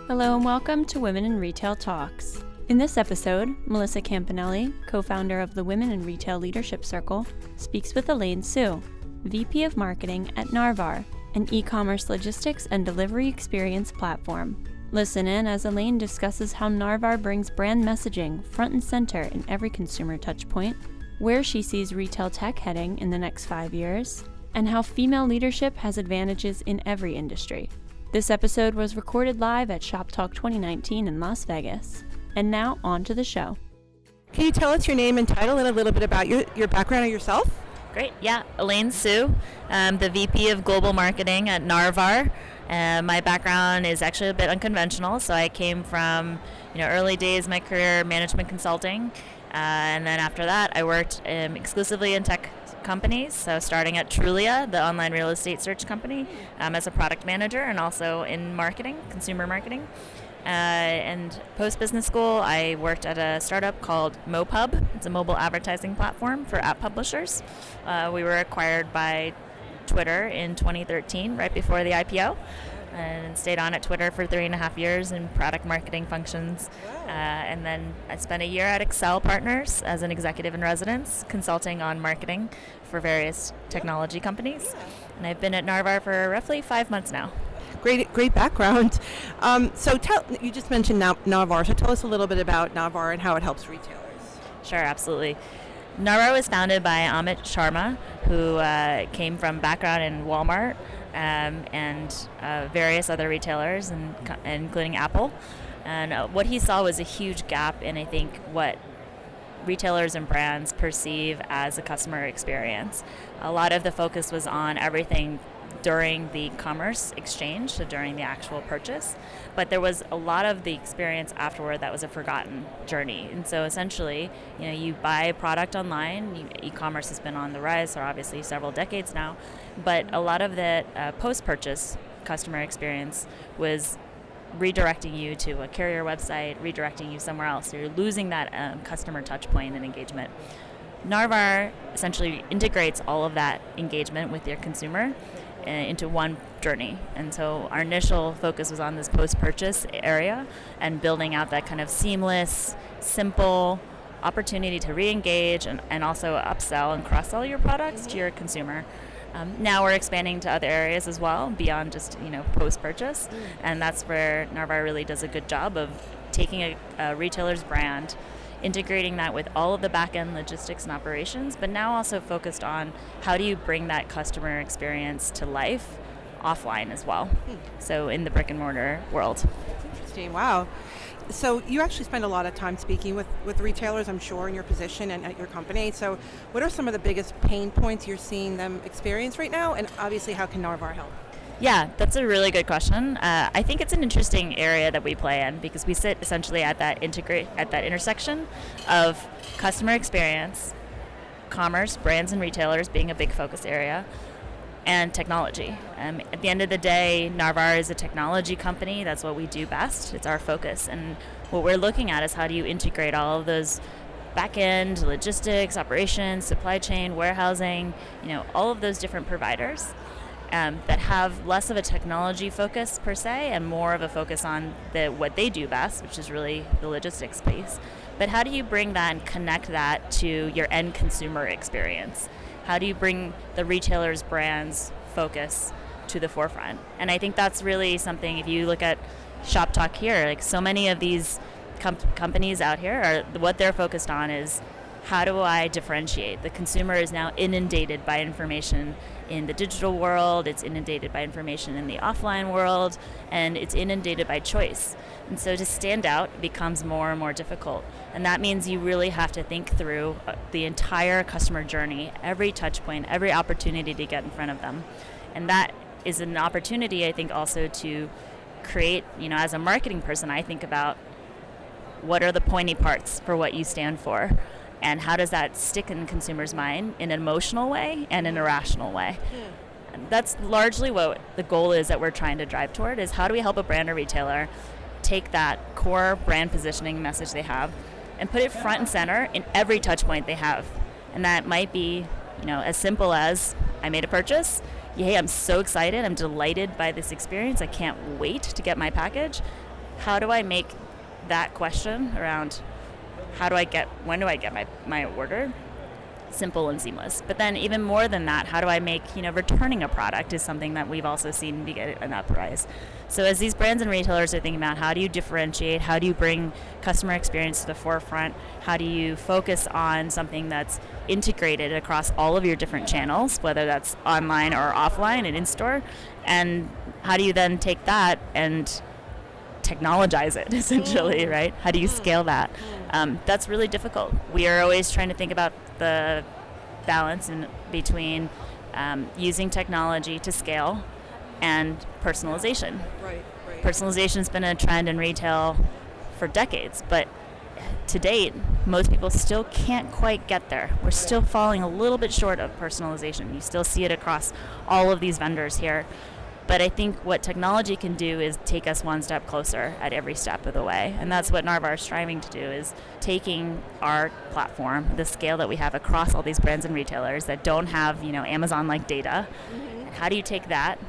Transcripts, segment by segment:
Hello and welcome to Women in Retail Talks. In this episode, Melissa Campanelli, co-founder of the Women in Retail Leadership Circle, speaks with Elaine Su, VP of Marketing at Narvar, an e-commerce logistics and delivery experience platform. Listen in as Elaine discusses how Narvar brings brand messaging front and center in every consumer touchpoint, where she sees retail tech heading in the next 5 years, and how female leadership has advantages in every industry. This episode was recorded live at Shop Talk 2019 in Las Vegas. And now, on to the show. Can you tell us your name and title and a little bit about your background or yourself? Great, yeah. Elaine Su, I'm the VP of Global Marketing at Narvar. My background is actually a bit unconventional, so I came from early days of my career, management consulting, and then after that I worked exclusively in tech companies, so starting at Trulia, the online real estate search company, as a product manager and also in marketing, consumer marketing. And post-business school, I worked at a startup called MoPub. It's a mobile advertising platform for app publishers. We were acquired by Twitter in 2013, right before the IPO, and stayed on at Twitter for 3.5 years in product marketing functions. And then I spent a year at Excel Partners as an executive in residence, consulting on marketing for various technology companies. And I've been at Narvar for roughly 5 months now. Great background. You just mentioned Narvar, so tell us a little bit about Narvar and how it helps retailers. Sure, absolutely. Narvar was founded by Amit Sharma, who came from background in Walmart and various other retailers, including Apple. And what he saw was a huge gap in, I think, what retailers and brands perceive as a customer experience. A lot of the focus was on everything during the commerce exchange, so during the actual purchase, but there was a lot of the experience afterward that was a forgotten journey. And so essentially, you buy a product online. E-commerce has been on the rise for obviously several decades now, but a lot of that post-purchase customer experience was redirecting you to a carrier website, redirecting you somewhere else. So you're losing that customer touch point and engagement. Narvar essentially integrates all of that engagement with your consumer into one journey. And so our initial focus was on this post-purchase area and building out that kind of seamless, simple opportunity to re-engage and also upsell and cross-sell your products to your consumer. Now we're expanding to other areas as well beyond just post-purchase, and that's where Narvar really does a good job of taking a retailer's brand, integrating that with all of the back-end logistics and operations, but now also focused on how do you bring that customer experience to life offline as well, so in the brick-and-mortar world. That's interesting. Wow. So you actually spend a lot of time speaking with retailers, I'm sure, in your position and at your company. So what are some of the biggest pain points you're seeing them experience right now? And obviously, how can Narvar help? Yeah, that's a really good question. I think it's an interesting area that we play in because we sit essentially at that intersection of customer experience, commerce, brands and retailers being a big focus area, and technology. At the end of the day, Narvar is a technology company. That's what we do best. It's our focus. And what we're looking at is how do you integrate all of those back-end logistics, operations, supply chain, warehousing, all of those different providers that have less of a technology focus per se and more of a focus on what they do best, which is really the logistics space. But how do you bring that and connect that to your end consumer experience? How do you bring the retailer's brand's focus to the forefront? And I think that's really something, if you look at Shop Talk here, like so many of these companies out here, what they're focused on is how do I differentiate? The consumer is now inundated by information in the digital world, it's inundated by information in the offline world, and it's inundated by choice. And so to stand out becomes more and more difficult. And that means you really have to think through the entire customer journey, every touch point, every opportunity to get in front of them. And that is an opportunity, I think, also to create, as a marketing person, I think about what are the pointy parts for what you stand for. And how does that stick in consumers' mind in an emotional way and in a rational way? And that's largely what the goal is that we're trying to drive toward, is how do we help a brand or retailer take that core brand positioning message they have and put it front and center in every touch point they have. And that might be, as simple as, I made a purchase, yay, I'm so excited, I'm delighted by this experience, I can't wait to get my package. how do I make that question around when do I get my order simple and seamless? But then even more than that, how do I make, returning a product is something that we've also seen be an uprise. So as these brands and retailers are thinking about how do you differentiate, how do you bring customer experience to the forefront, how do you focus on something that's integrated across all of your different channels, whether that's online or offline and in-store, and how do you then take that and technologize it, essentially, right? How do you scale that? That's really difficult. We are always trying to think about the balance between using technology to scale and personalization. Right. Personalization's been a trend in retail for decades, but to date, most people still can't quite get there. We're still falling a little bit short of personalization. You still see it across all of these vendors here. But I think what technology can do is take us one step closer at every step of the way. And that's what Narvar is striving to do, is taking our platform, the scale that we have across all these brands and retailers that don't have, Amazon-like data. And how do you take that,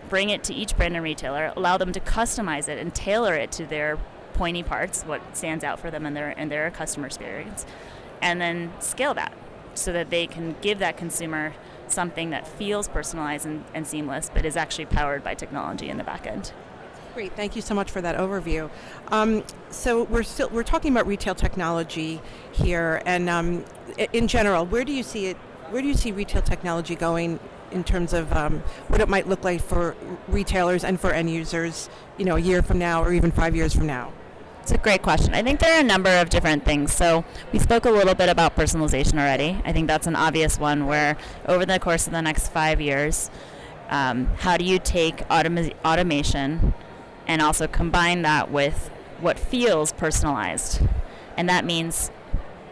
bring it to each brand and retailer, allow them to customize it and tailor it to their pointy parts, what stands out for them in their customer experience, and then scale that so that they can give that consumer something that feels personalized and seamless, but is actually powered by technology in the back end. Great, thank you so much for that overview. So we're talking about retail technology here, and in general, where do you see it? Where do you see retail technology going in terms of what it might look like for retailers and for end users, a year from now or even 5 years from now? It's a great question. I think there are a number of different things. So we spoke a little bit about personalization already. I think that's an obvious one where over the course of the next 5 years, how do you take automation and also combine that with what feels personalized? And that means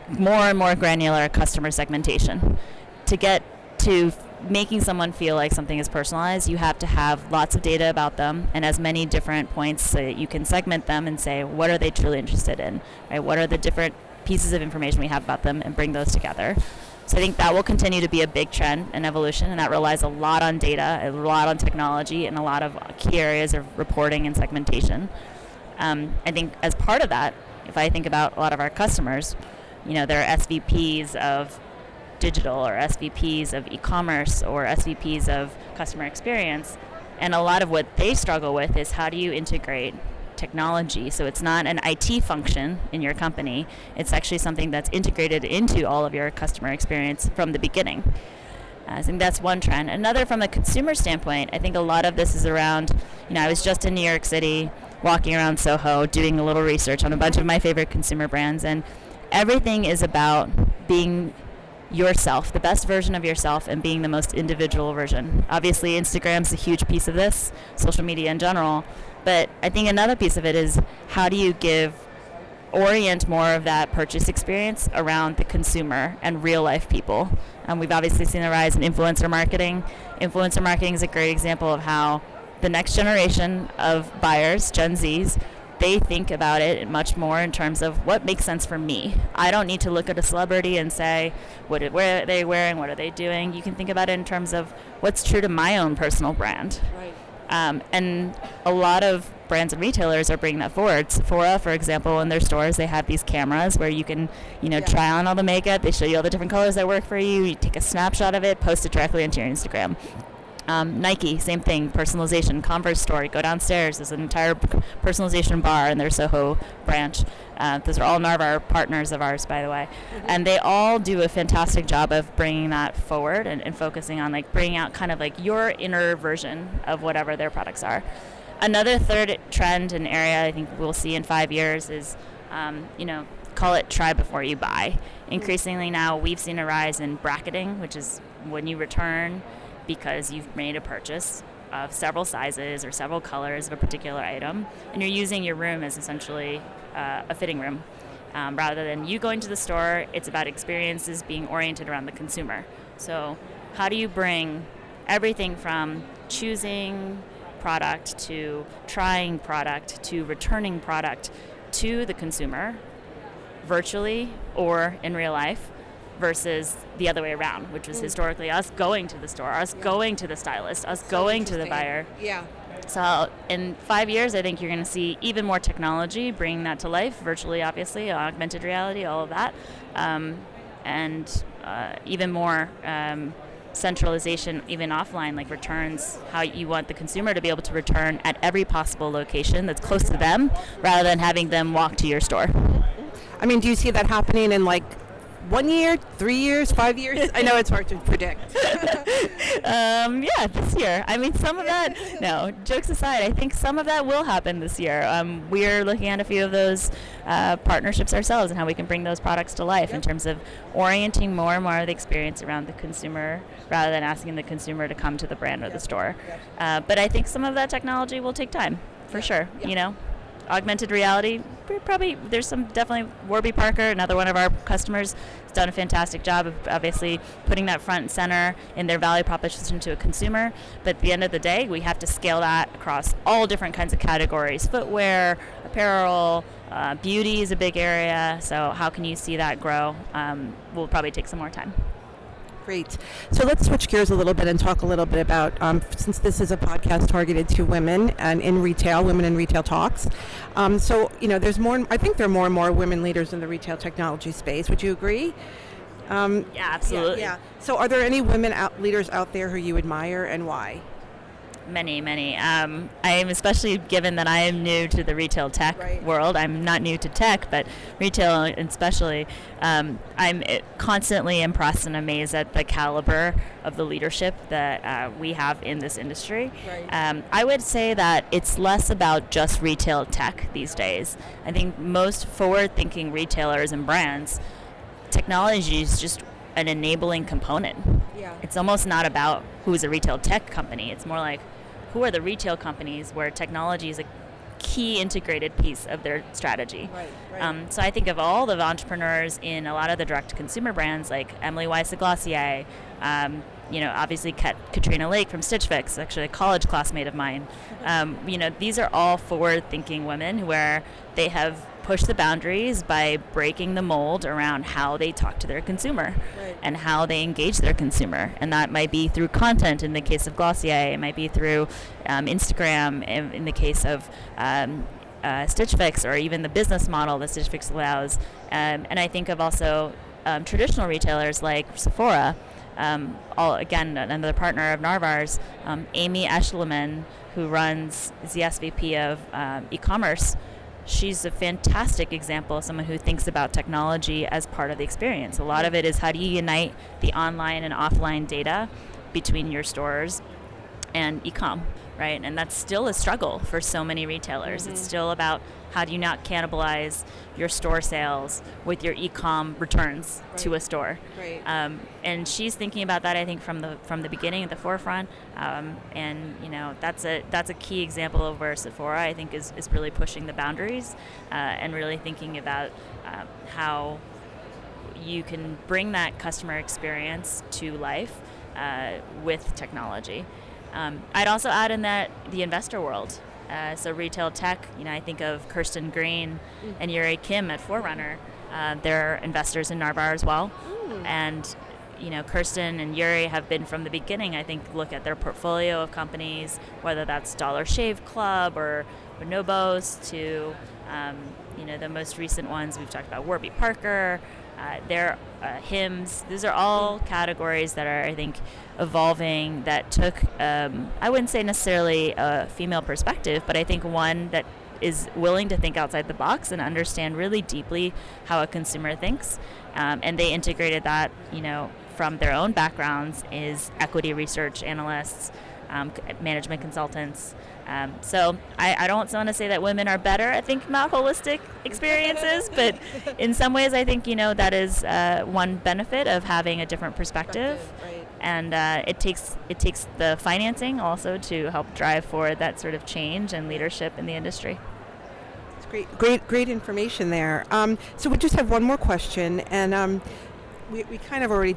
more and more granular customer segmentation. To get to making someone feel like something is personalized, you have to have lots of data about them and as many different points so that you can segment them and say, what are they truly interested in, right? What are the different pieces of information we have about them, and bring those together. So I think that will continue to be a big trend and evolution, and that relies a lot on data, a lot on technology, and a lot of key areas of reporting and segmentation. I think as part of that, if I think about a lot of our customers, there are SVPs of digital or SVPs of e-commerce or SVPs of customer experience, and a lot of what they struggle with is how do you integrate technology so it's not an IT function in your company, it's actually something that's integrated into all of your customer experience from the beginning. I think that's one trend. Another, from a consumer standpoint, I think a lot of this is around, I was just in New York City walking around Soho doing a little research on a bunch of my favorite consumer brands, and everything is about being yourself, the best version of yourself, and being the most individual version. Obviously, Instagram's a huge piece of this, social media in general, but I think another piece of it is how do you orient more of that purchase experience around the consumer and real life people. We've obviously seen a rise in influencer marketing. Influencer marketing is a great example of how the next generation of buyers, Gen Zs, they think about it much more in terms of what makes sense for me. I don't need to look at a celebrity and say, where are they wearing, what are they doing? You can think about it in terms of what's true to my own personal brand. Right. And a lot of brands and retailers are bringing that forward. Sephora, for example, in their stores, they have these cameras where you can, try on all the makeup. They show you all the different colors that work for you. You take a snapshot of it, post it directly into your Instagram. Nike, same thing, personalization. Converse store, go downstairs, there's an entire personalization bar in their Soho branch. Those are all Narvar partners of ours, by the way. Mm-hmm. And they all do a fantastic job of bringing that forward and focusing on bringing out kind of your inner version of whatever their products are. Another third trend and area I think we'll see in 5 years is, call it try before you buy. Increasingly now we've seen a rise in bracketing, which is when you return because you've made a purchase of several sizes or several colors of a particular item, and you're using your room as essentially a fitting room. Rather than you going to the store, it's about experiences being oriented around the consumer. So how do you bring everything from choosing product to trying product to returning product to the consumer virtually or in real life, versus the other way around, which was historically us going to the store, us going to the stylist, us going to the buyer. Yeah. So in 5 years, I think you're going to see even more technology bringing that to life, virtually, obviously, augmented reality, all of that, and even more centralization, even offline, like returns, how you want the consumer to be able to return at every possible location that's close to them, rather than having them walk to your store. I mean, do you see that happening in like 1 year, 3 years, 5 years? I know it's hard to predict. Yeah, this year. I mean, some of that, no, jokes aside, I think some of that will happen this year. We're looking at a few of those partnerships ourselves and how we can bring those products to life in terms of orienting more and more of the experience around the consumer rather than asking the consumer to come to the brand or the store. But I think some of that technology will take time, for sure, you know. Augmented reality, probably there's some, definitely Warby Parker, another one of our customers, has done a fantastic job of obviously putting that front and center in their value proposition to a consumer. But at the end of the day, we have to scale that across all different kinds of categories: footwear, apparel, beauty is a big area. So how can you see that grow? Will probably take some more time. Great. So let's switch gears a little bit and talk a little bit about, since this is a podcast targeted to women and in retail, Women in Retail Talks. So, you know, I think there are more and more women leaders in the retail technology space. Would you agree? Yeah, absolutely. Yeah. So are there any women leaders out there who you admire, and why? Many. I am, especially given that I am new to the retail tech world. I'm not new to tech, but retail especially. I'm constantly impressed and amazed at the caliber of the leadership that we have in this industry. I would say that it's less about just retail tech these days. I think most forward-thinking retailers and brands, technology is just an enabling component. It's almost not about who's a retail tech company. It's more like, who are the retail companies where technology is a key integrated piece of their strategy. So I think of all the entrepreneurs in a lot of the direct-to-consumer brands, like Emily Weiss of Glossier, obviously Katrina Lake from Stitch Fix, actually a college classmate of mine. These are all forward-thinking women where they have pushed the boundaries by breaking the mold around how they talk to their consumer and how they engage their consumer. And that might be through content in the case of Glossier. It might be through Instagram in the case of Stitch Fix, or even the business model that Stitch Fix allows. And I think of also traditional retailers like Sephora. Another partner of Narvar's, Amy Eschleman, who is the SVP of e-commerce. She's a fantastic example of someone who thinks about technology as part of the experience. A lot of it is, how do you unite the online and offline data between your stores and e-com, right? And that's still a struggle for so many retailers. It's still about, how do you not cannibalize your store sales with your e-com returns to a store? And she's thinking about that, I think, from the beginning, at the forefront. That's a key example of where Sephora, I think, is really pushing the boundaries and really thinking about how you can bring that customer experience to life with technology. I'd also add in that the investor world. So retail tech, I think of Kirsten Green and Yuri Kim at Forerunner. They're investors in Narvar as well. And, Kirsten and Yuri have been from the beginning, I think, look at their portfolio of companies, whether that's Dollar Shave Club or Bonobos to, the most recent ones we've talked about, Warby Parker, their Hims. These are all categories that are, I think, evolving, that took, I wouldn't say necessarily a female perspective, but I think one that is willing to think outside the box and understand really deeply how a consumer thinks. And they integrated that, from their own backgrounds, is equity research analysts, management consultants. So I don't want to say that women are better at thinking about holistic experiences, but in some ways I think, that is one benefit of having a different perspective. And it takes the financing also to help drive forward that sort of change and leadership in the industry. It's great information there. So we just have one more question, and we kind of already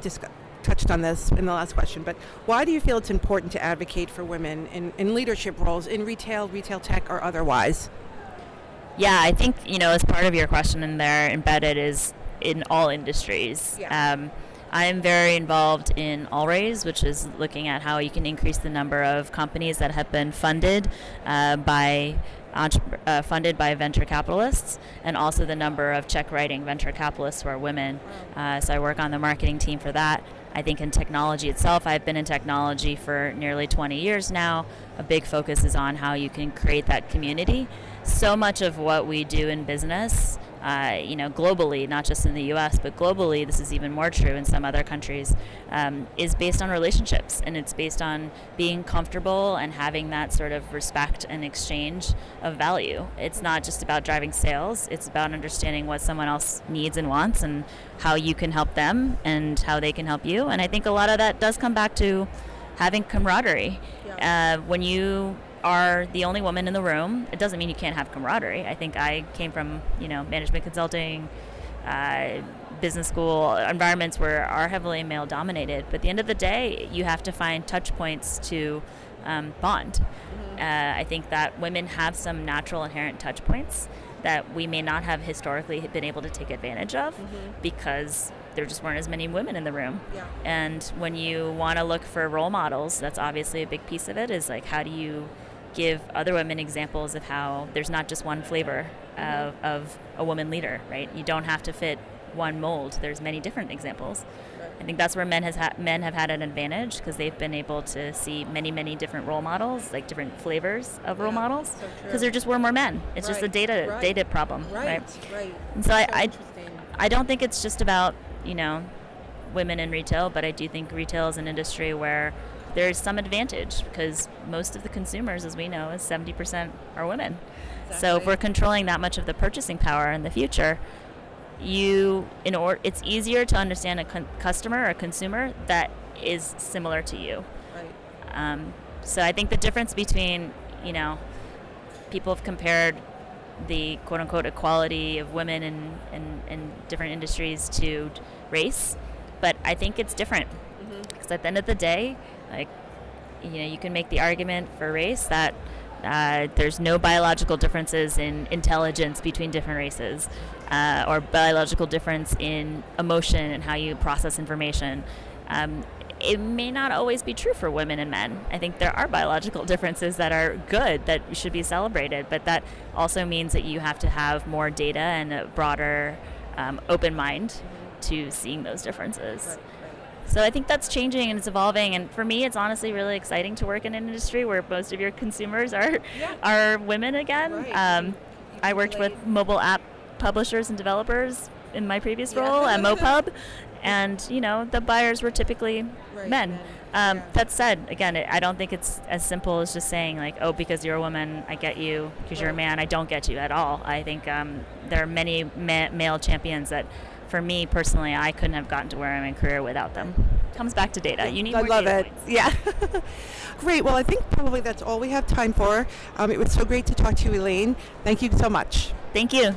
touched on this in the last question, but why do you feel it's important to advocate for women in leadership roles in retail tech, or otherwise? Yeah, I think, as part of your question in there embedded is in all industries. I'm very involved in All-Raise, which is looking at how you can increase the number of companies that have been funded by venture capitalists, and also the number of check writing venture capitalists who are women. So I work on the marketing team for that. I think in technology itself, I've been in technology for nearly 20 years now. A big focus is on how you can create that community. So much of what we do in business, globally, not just in the U.S., but globally, this is even more true in some other countries, is based on relationships, and it's based on being comfortable and having that sort of respect and exchange of value. It's not just about driving sales, it's about understanding what someone else needs and wants and how you can help them and how they can help you. And I think a lot of that does come back to having camaraderie. When you are the only woman in the room, it doesn't mean you can't have camaraderie. I think I came from, management consulting, business school environments where are heavily male dominated. But at the end of the day, you have to find touch points to bond. I think that women have some natural inherent touch points that we may not have historically been able to take advantage of because there just weren't as many women in the room. And when you want to look for role models, that's obviously a big piece of it, is like, how do you give other women examples of how there's not just one flavor of a woman leader, right? You don't have to fit one mold. There's many different examples. I think that's where men have had an advantage, because they've been able to see many, many different role models, like different flavors of role models, because there just were more men. It's just a data problem, right? And so I don't think it's just about, women in retail, but I do think retail is an industry where there's some advantage, because most of the consumers, as we know, is 70% are women. So if we're controlling that much of the purchasing power in the future, it's easier to understand a customer or a consumer that is similar to you. So I think the difference between, people have compared the quote-unquote equality of women in different industries to race, but I think it's different, because at the end of the day, you can make the argument for race that there's no biological differences in intelligence between different races, or biological difference in emotion and how you process information. It may not always be true for women and men. I think there are biological differences that are good, that should be celebrated, but that also means that you have to have more data and a broader open mind to seeing those differences. So I think that's changing and it's evolving, and for me it's honestly really exciting to work in an industry where most of your consumers are women again. I worked with mobile app publishers and developers in my previous role at MoPub, and the buyers were typically men. That said, again, I don't think it's as simple as just saying like, oh, because you're a woman I get you, because you're a man I don't get you at all. I think there are many male champions that, for me personally, I couldn't have gotten to where I'm in career without them. Comes back to data. You need more data points. Yeah. Great. Well, I think probably that's all we have time for. It was so great to talk to you, Elaine. Thank you so much. Thank you.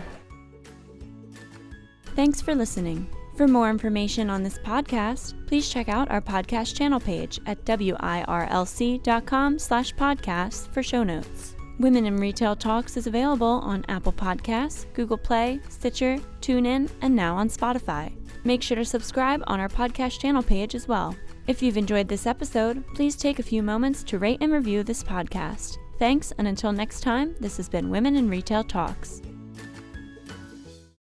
Thanks for listening. For more information on this podcast, please check out our podcast channel page at wirlc.com/podcasts for show notes. Women in Retail Talks is available on Apple Podcasts, Google Play, Stitcher, TuneIn, and now on Spotify. Make sure to subscribe on our podcast channel page as well. If you've enjoyed this episode, please take a few moments to rate and review this podcast. Thanks, and until next time, this has been Women in Retail Talks.